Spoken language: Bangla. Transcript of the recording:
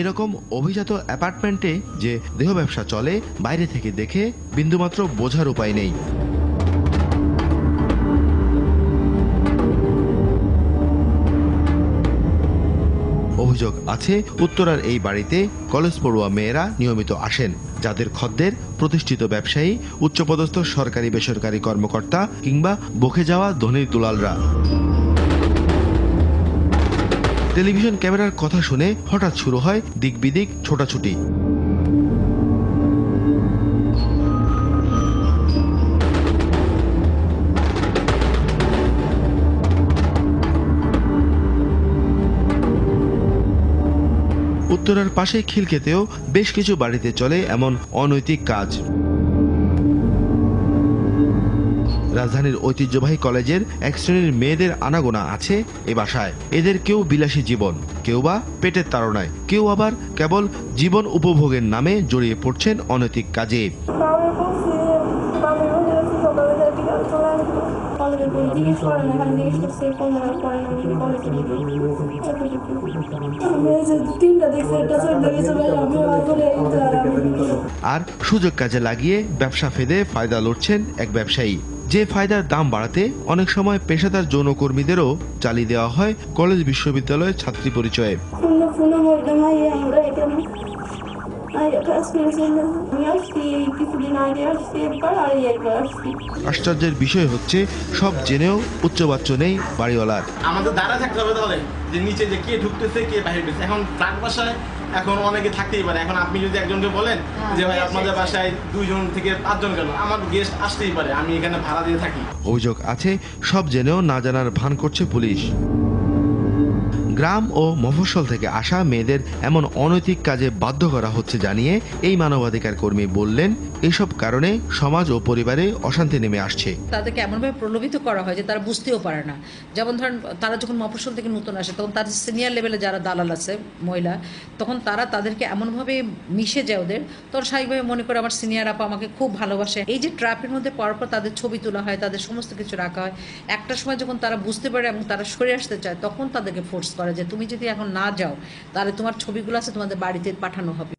এরকম অভিজাত অ্যাপার্টমেন্টে যে দেহ ব্যবসা চলে বাইরে থেকে দেখে বিন্দুমাত্র বোঝার উপায় নেই। অভিযোগ আছে উত্তরার এই বাড়িতে কলেজ পড়ুয়া মেয়েরা নিয়মিত আসেন, যাদের খদ্দের প্রতিষ্ঠিত ব্যবসায়ী, উচ্চপদস্থ সরকারি বেসরকারি কর্মকর্তা কিংবা বকে যাওয়া ধনীর দুলালরা। টেলিভিশন ক্যামেরার কথা শুনে হঠাৎ শুরু হয় দিকবিদিক ছোটাছুটি। উত্তরার পাশে খিলক্ষেতেও বেশ কিছু বাড়িতে চলে এমন অনৈতিক কাজ। রাজধানীর ঐতিহ্যবাহী কলেজের এক শ্রেণীর মেয়েদের আনাগোনা আছে এ বাসায়। এদের কেউ বিলাসী জীবন, কেউ বা পেটের তাড়নায়, কেউ আবার কেবল জীবন উপভোগের নামে জড়িয়ে পড়ছেন অনৈতিক কাজে। আর সুযোগ কাজে লাগিয়ে ব্যবসা ফেদে ফায়দা লুটছেন এক ব্যবসায়ী। যে ফায়দার দাম বাড়াতে অনেক সময় পেশাদার যৌনকর্মীদেরও চালিয়ে দেওয়া হয় কলেজ বিশ্ববিদ্যালয়ের ছাত্রী পরিচয়ে। আশ্চর্যের বিষয় হচ্ছে সব জেনেও উচ্চবাচ্য নেই বাড়িওয়ালার। আমাদের দ্বারা থাকতে হবে তাহলে যে নিচে যে কে ঢুকতেছে কে বাইরে ঢুকতেছে। এখন ফ্ল্যাট বাসায় এখন অনেকে থাকতেই পারে। এখন আপনি যদি একজনকে বলেন যে ভাই আপনাদের বাসায় 2 জন থেকে 5 জন কেন, আমার গেস্ট আসতেই পারে, আমি এখানে ভাড়া দিয়ে থাকি। অভিযোগ আছে সব জেনেও না জানার ভান করছে পুলিশ। গ্রাম ও মফস্বল থেকে আসা মেয়েদের এমন অনৈতিক কাজে বাধ্য করা হচ্ছে জানিয়ে এই মানবাধিকার কর্মী বললেন, এসব কারণে সমাজ ও পরিবারে অশান্তি নেমে আসছে। তাদেরকে এমনভাবে প্রলোভিত করা হয় যে তারা বুঝতেও পারে না। যেমন ধরেন তারা যখন মফস্বল থেকে নতুন আসে তখন তাদের সিনিয়র লেভেলে যারা দালাল আছে মহিলা, তখন তারা তাদেরকে এমনভাবে মিশে যায় ওদের, তখন স্বাভাবিকভাবে মনে করে আমার সিনিয়র আপা আমাকে খুব ভালোবাসে। এই যে ট্র্যাপের মধ্যে পড়ার পর তাদের ছবি তোলা হয়, তাদের সমস্ত কিছু রাখা হয়। একটা সময় যখন তারা বুঝতে পারে এবং তারা সরে আসতে চায় তখন তাদেরকে ফোর্স করে যে তুমি যদি এখন না যাও তাহলে তোমার ছবিগুলো আছে তোমাদের বাড়িতে পাঠানো হবে।